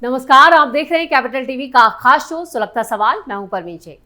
नमस्कार, आप देख रहे हैं कैपिटल टीवी का खास शो सुलगता सवाल। मैं हूं परवीन शेख।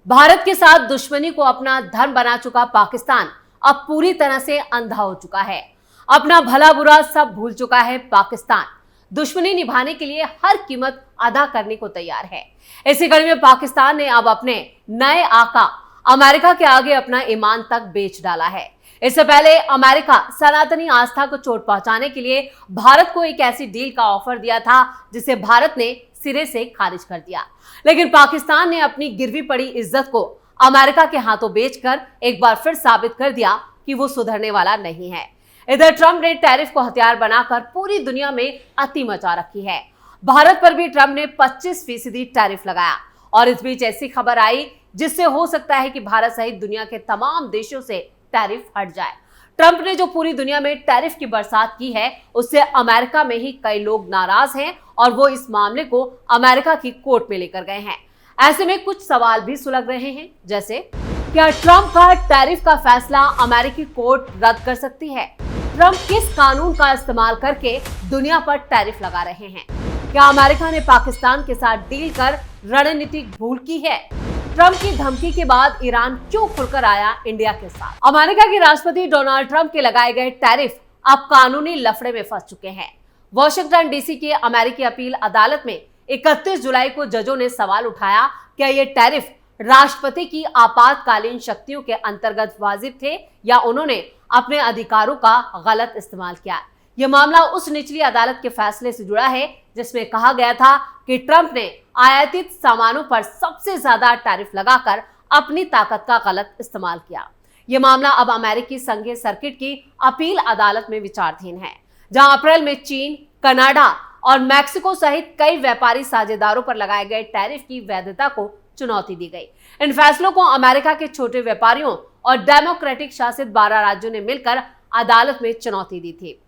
भारत के साथ दुश्मनी को अपना धर्म बना चुका पाकिस्तान अब पूरी तरह से अंधा हो चुका है। अपना भला बुरा सब भूल चुका है पाकिस्तान। दुश्मनी निभाने के लिए हर कीमत अदा करने को तैयार है। इसी कड़ी में पाकिस्तान ने अब अपने नए आका अमेरिका के आगे अपना ईमान तक बेच डाला है। इससे पहले अमेरिका सनातनी आस्था को चोट पहुंचाने के लिए भारत को एक ऐसी डील का ऑफर दिया था जिसे भारत ने सिरे से खारिज कर दिया। लेकिन पाकिस्तान ने अपनी गिरवी पड़ी इज्जत को अमेरिका के हाथों बेचकर एक बार फिर साबित कर दिया कि वो सुधरने वाला नहीं है। इधर ट्रंप ने टैरिफ को हथियार बनाकर पूरी दुनिया में अति मचा रखी है। भारत पर भी ट्रंप ने 25% टैरिफ लगाया और इस बीच ऐसी खबर आई जिससे हो सकता है कि भारत सहित दुनिया के तमाम देशों से टैरिफ हट जाए। ट्रंप ने जो पूरी दुनिया में टैरिफ की बरसात की है उससे अमेरिका में ही कई लोग नाराज हैं और वो इस मामले को अमेरिका की कोर्ट में लेकर गए हैं। ऐसे में कुछ सवाल भी सुलग रहे हैं, जैसे क्या ट्रंप का टैरिफ का फैसला अमेरिकी कोर्ट रद्द कर सकती है? ट्रंप किस कानून का इस्तेमाल करके दुनिया पर टैरिफ लगा रहे हैं? क्या अमेरिका ने पाकिस्तान के साथ डील कर रणनीतिक भूल की है? ट्रंप की धमकी के बाद ईरान क्यों खुलकर आया इंडिया के साथ? अमेरिका के राष्ट्रपति डोनाल्ड ट्रंप के लगाए गए टैरिफ अब कानूनी लफड़े में फंस चुके हैं। वॉशिंगटन डीसी के अमेरिकी अपील अदालत में 31 जुलाई को जजों ने सवाल उठाया, क्या ये टैरिफ राष्ट्रपति की आपातकालीन शक्तियों के अंतर्गत वाजिब थे या उन्होंने अपने अधिकारों का गलत इस्तेमाल किया? यह मामला उस निचली अदालत के फैसले से जुड़ा है जिसमें कहा गया था कि ट्रंप ने आयातित सामानों पर सबसे ज्यादा टैरिफ लगाकर अपनी ताकत का गलत इस्तेमाल किया। यह मामला अब अमेरिकी संघीय सर्किट की अपील अदालत में विचाराधीन है, जहां अप्रैल में चीन, कनाडा और मैक्सिको सहित कई व्यापारी साझेदारों पर लगाए गए टैरिफ की वैधता को चुनौती दी गई। इन फैसलों को अमेरिका के छोटे व्यापारियों और डेमोक्रेटिक शासित 12 राज्यों ने मिलकर अदालत में चुनौती दी थी।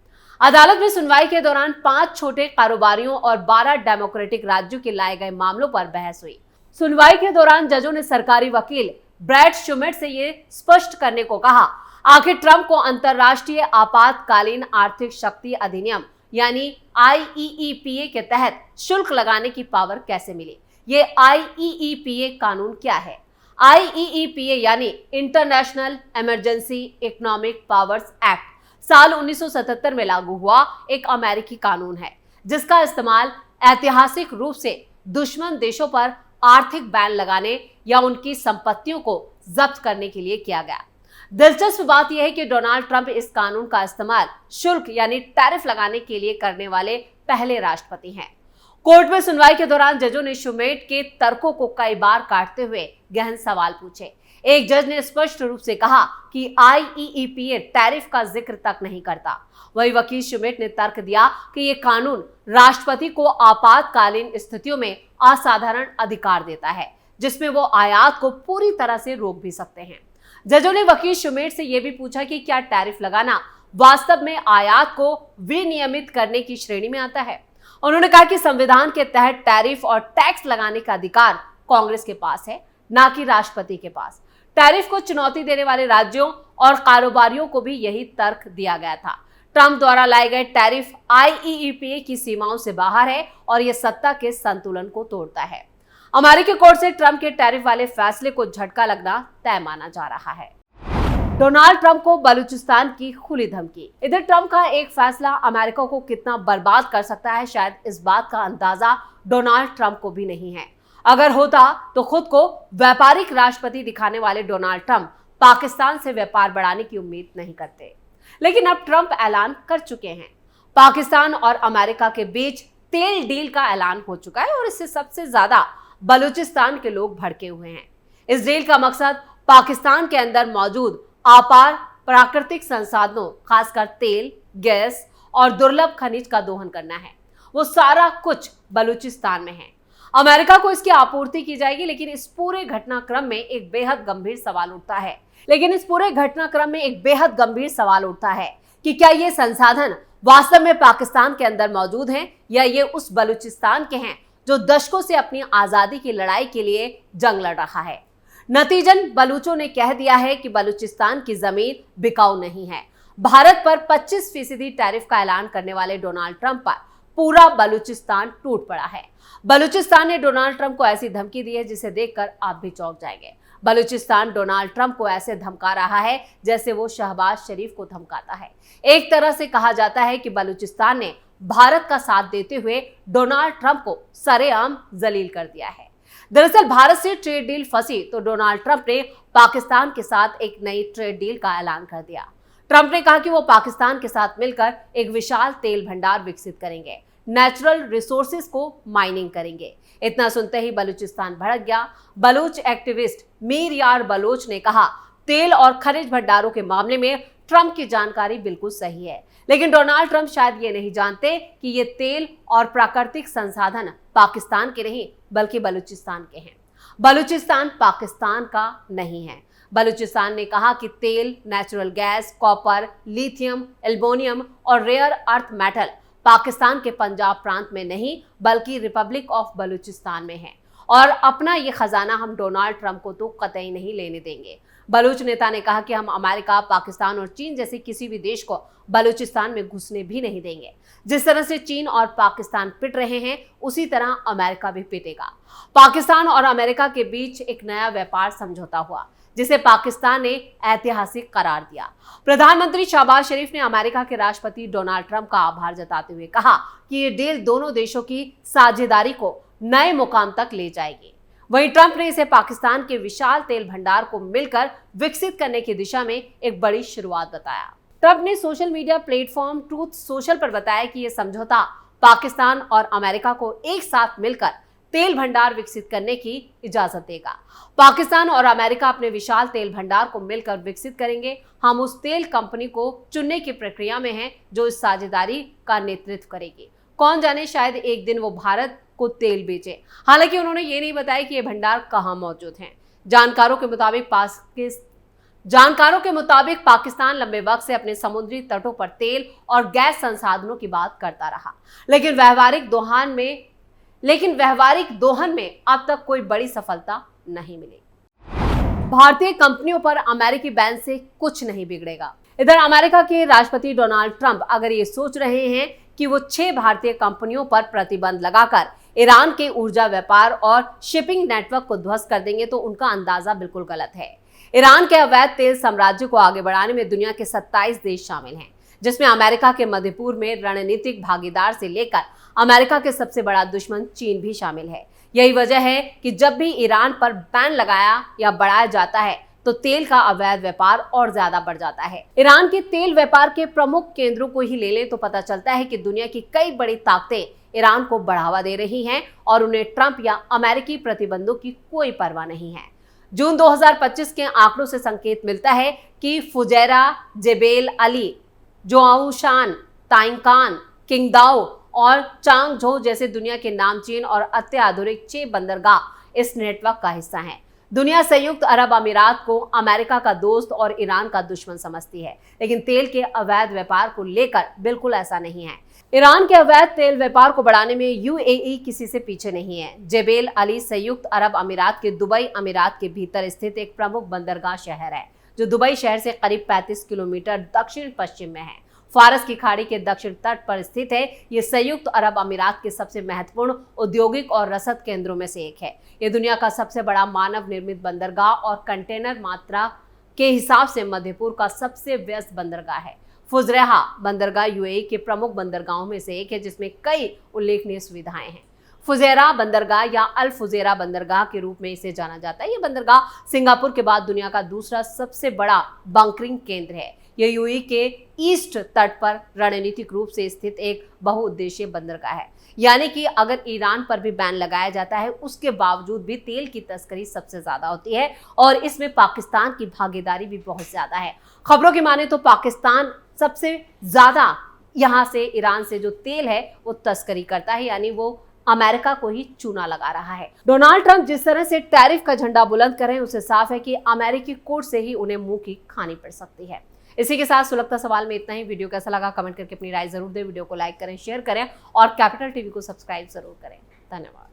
अदालत में सुनवाई के दौरान 5 छोटे कारोबारियों और 12 डेमोक्रेटिक राज्यों के लाए गए मामलों पर बहस हुई। सुनवाई के दौरान जजों ने सरकारी वकील ब्रैड शुमेट से ये स्पष्ट करने को कहा, आखिर ट्रंप को अंतरराष्ट्रीय आपातकालीन आर्थिक शक्ति अधिनियम यानी IEEPA के तहत शुल्क लगाने की पावर कैसे मिली? ये IEEPA कानून क्या है? IEEPA यानी international emergency economic powers act साल 1977 में लागू हुआ एक अमेरिकी कानून है, जिसका इस्तेमाल ऐतिहासिक रूप से दुश्मन देशों पर आर्थिक बैन लगाने या उनकी संपत्तियों को जब्त करने के लिए किया गया। दिलचस्प बात यह है कि डोनाल्ड ट्रंप इस कानून का इस्तेमाल शुल्क यानी टैरिफ लगाने के लिए करने वाले पहले राष्ट्रपति हैं। कोर्ट में सुनवाई के दौरान जजों ने शुमेट के तर्कों को कई बार काटते हुए गहन सवाल पूछे। एक जज ने स्पष्ट रूप से कहा कि IEEPA टैरिफ का जिक्र तक नहीं करता। वही वकील शुमेट ने तर्क दिया कि यह कानून राष्ट्रपति को आपातकालीन स्थितियों में असाधारण अधिकार देता है, जिसमें वो आयात को पूरी तरह से रोक भी सकते हैं। जजों ने वकील शुमेट से यह भी पूछा कि क्या टैरिफ लगाना वास्तव में आयात को विनियमित करने की श्रेणी में आता है। उन्होंने कहा कि संविधान के तहत टैरिफ और टैक्स लगाने का अधिकार कांग्रेस के पास है, ना कि राष्ट्रपति के पास। टैरिफ को चुनौती देने वाले राज्यों और कारोबारियों को भी यही तर्क दिया गया था। ट्रंप द्वारा लाए गए टैरिफ IEEPA की सीमाओं से बाहर है और यह सत्ता के संतुलन को तोड़ता है। अमेरिकी कोर्ट से ट्रंप के टैरिफ वाले फैसले को झटका लगना तय माना जा रहा है। डोनाल्ड ट्रंप को बलूचिस्तान की खुली धमकी। इधर ट्रंप का एक फैसला अमेरिका को कितना बर्बाद कर सकता है, शायद इस बात का अंदाजा डोनाल्ड ट्रंप को भी नहीं है। अगर होता तो खुद को व्यापारिक राष्ट्रपति दिखाने वाले डोनाल्ड ट्रंप पाकिस्तान से व्यापार बढ़ाने की उम्मीद नहीं करते। लेकिन अब ट्रंप ऐलान कर चुके हैं। पाकिस्तान और अमेरिका के बीच तेल डील का ऐलान हो चुका है और इससे सबसे ज्यादा बलूचिस्तान के लोग भड़के हुए हैं। इस डील का मकसद पाकिस्तान के अंदर मौजूद अपार प्राकृतिक संसाधनों, खासकर तेल, गैस और दुर्लभ खनिज का दोहन करना है। वो सारा कुछ बलूचिस्तान में है। अमेरिका को इसकी आपूर्ति की जाएगी, लेकिन इस पूरे घटनाक्रम में एक बेहद गंभीर सवाल उठता है कि क्या ये संसाधन वास्तव में पाकिस्तान के अंदर मौजूद हैं या ये उस बलूचिस्तान के हैं जो दशकों से अपनी आजादी की लड़ाई के लिए जंग लड़ रहा है। नतीजन बलूचों ने कह दिया है कि बलूचिस्तान की जमीन बिकाऊ नहीं है। भारत पर 25% टैरिफ का ऐलान करने वाले डोनाल्ड ट्रंप पर पूरा बलूचिस्तान टूट पड़ा है। बलूचिस्तान ने डोनाल्ड ट्रंप को ऐसी धमकी दी है जिसे देखकर आप भी चौंक जाएंगे। बलूचिस्तान डोनाल्ड ट्रंप को ऐसे धमका रहा है जैसे वो शहबाज शरीफ को धमकाता है। एक तरह से कहा जाता है कि बलूचिस्तान ने भारत का साथ देते हुए डोनाल्ड ट्रंप को सरेआम जलील कर दिया है। दरअसल भारत से ट्रेड डील फंसी तो डोनाल्ड ट्रंप ने पाकिस्तान के साथ एक नई ट्रेड डील का ऐलान कर दिया। ट्रंप ने कहा कि वो पाकिस्तान के साथ मिलकर एक विशाल तेल भंडार विकसित करेंगे, नेचुरल रिसोर्सेज को माइनिंग करेंगे। इतना सुनते ही बलूचिस्तान भड़क गया। बलूच एक्टिविस्ट मीर यार बलोच ने कहा, तेल और खनिज भंडारों के मामले में ट्रंप की जानकारी बिल्कुल सही है, लेकिन डोनाल्ड ट्रंप शायद ये नहीं जानते कि ये तेल और प्राकृतिक संसाधन पाकिस्तान के नहीं बल्कि बलूचिस्तान के हैं। बलूचिस्तान पाकिस्तान का नहीं है। बलूचिस्तान ने कहा कि तेल, natural gas, copper, lithium, aluminium और रेयर अर्थ मेटल पाकिस्तान के पंजाब प्रांत में नहीं बल्कि रिपब्लिक ऑफ बलूचिस्तान में है और अपना ये खजाना हम डोनाल्ड ट्रंप को तो कतई नहीं लेने देंगे। बलूच नेता ने कहा कि हम अमेरिका, पाकिस्तान और चीन जैसे किसी भी देश को बलूचिस्तान में घुसने भी नहीं देंगे। जिस तरह से चीन और पाकिस्तान पिट रहे हैं उसी तरह अमेरिका भी पिटेगा। पाकिस्तान और अमेरिका के बीच एक नया व्यापार समझौता हुआ जिसे पाकिस्तान ने ऐतिहासिक करार दिया। प्रधानमंत्री शहबाज शरीफ ने अमेरिका के राष्ट्रपति डोनाल्ड ट्रंप का आभार जताते हुए कहा कि ये डील दोनों देशों की साझेदारी को नए मुकाम तक ले जाएगी। वहीं ट्रंप ने इसे पाकिस्तान के विशाल तेल भंडार को मिलकर विकसित करने की दिशा में एक बड़ी शुरुआत बताया। ट्रंप ने social media platform truth social पर बताया कि यह समझौता पाकिस्तान और अमेरिका को एक साथ मिलकर तेल भंडार विकसित करने की इजाजत देगा। पाकिस्तान और अमेरिका अपने विशाल तेल भंडार को मिलकर विकसित करेंगे। हम उस तेल कंपनी को चुनने की प्रक्रिया में हैं जो इस साझेदारी का नेतृत्व करेगी। कौन जाने शायद एक दिन वो भारत को तेल बेचे। हालांकि उन्होंने ये नहीं बताया कि ये भंडार कहां मौजूद हैं। जानकारों के मुताबिक पाकिस्तान लंबे वक्त से अपने समुद्री तटों पर तेल और गैस संसाधनों की बात करता रहा, लेकिन व्यवहारिक दोहन में अब तक कोई बड़ी सफलता नहीं मिली। भारतीय कंपनियों पर अमेरिकी बैन से कुछ नहीं बिगड़ेगा। इधर अमेरिका के राष्ट्रपति डोनाल्ड ट्रंप अगर ये सोच रहे हैं कि वो 6 भारतीय कंपनियों पर प्रतिबंध लगाकर ईरान के ऊर्जा व्यापार और शिपिंग नेटवर्क को ध्वस्त कर देंगे तो उनका अंदाजा बिल्कुल गलत है। ईरान के अवैध तेल साम्राज्य को आगे बढ़ाने में दुनिया के 27 देश शामिल हैं, जिसमें अमेरिका के मध्य पूर्व में रणनीतिक भागीदार से लेकर अमेरिका के सबसे बड़ा दुश्मन चीन भी शामिल है। यही वजह है कि जब भी ईरान पर बैन लगाया या बढ़ाया जाता है तो तेल का अवैध व्यापार और ज्यादा बढ़ जाता है। ईरान के तेल व्यापार के प्रमुख केंद्रों को ही ले लें तो पता चलता है कि दुनिया की कई बड़ी ताकतें ईरान को बढ़ावा दे रही हैं और उन्हें ट्रंप या अमेरिकी प्रतिबंधों की कोई परवाह नहीं है। जून 2025 के आंकड़ों से संकेत मिलता है कि फुजैरा, जेबेल अली, जोआउशान, ताइंकान, किंगदाओ और चांगझो जैसे दुनिया के नामचीन और अत्याधुनिक 6 बंदरगाह इस नेटवर्क का हिस्सा हैं। दुनिया संयुक्त अरब अमीरात को अमेरिका का दोस्त और ईरान का दुश्मन समझती है, लेकिन तेल के अवैध व्यापार को लेकर बिल्कुल ऐसा नहीं है। ईरान के अवैध तेल व्यापार को बढ़ाने में यूएई किसी से पीछे नहीं है। जेबेल अली संयुक्त अरब अमीरात के दुबई अमीरात के भीतर स्थित एक प्रमुख बंदरगाह शहर है, जो दुबई शहर से करीब 35 किलोमीटर दक्षिण पश्चिम में है। फारस की खाड़ी के दक्षिण तट पर स्थित है। ये संयुक्त अरब अमीरात के सबसे महत्वपूर्ण औद्योगिक और रसद केंद्रों में से एक है। ये दुनिया का सबसे बड़ा मानव निर्मित बंदरगाह और कंटेनर मात्रा के हिसाब से मध्य पूर्व का सबसे व्यस्त बंदरगाह है। फुजैरा बंदरगाह यूएई के प्रमुख बंदरगाहों में से एक है, जिसमें कई उल्लेखनीय सुविधाएं हैं। फुजैरा बंदरगाह या अल फुजैरा बंदरगाह के रूप में इसे जाना जाता है। यह बंदरगाह सिंगापुर के बाद दुनिया का दूसरा सबसे बड़ा बंकरिंग केंद्र है। यह यूएई के ईस्ट तट पर रणनीतिक रूप से स्थित एक बहुउद्देशीय बंदरगाह है। यानी कि अगर ईरान पर भी बैन लगाया जाता है, उसके बावजूद भी तेल की तस्करी सबसे ज्यादा होती है और इसमें पाकिस्तान की भागीदारी भी बहुत ज्यादा है। खबरों की माने तो पाकिस्तान सबसे ज्यादा यहाँ से ईरान से जो तेल है वो तस्करी करता है, यानी वो अमेरिका को ही चूना लगा रहा है। डोनाल्ड ट्रंप जिस तरह से टैरिफ का झंडा बुलंद कर रहे हैं, उससे साफ है कि अमेरिकी कोर्ट से ही उन्हें मुंह की खानी पड़ सकती है। इसी के साथ सुलगता सवाल में इतना ही। वीडियो कैसा लगा कमेंट करके अपनी राय जरूर दें। वीडियो को लाइक करें, शेयर करें और कैपिटल टीवी को सब्सक्राइब जरूर करें। धन्यवाद।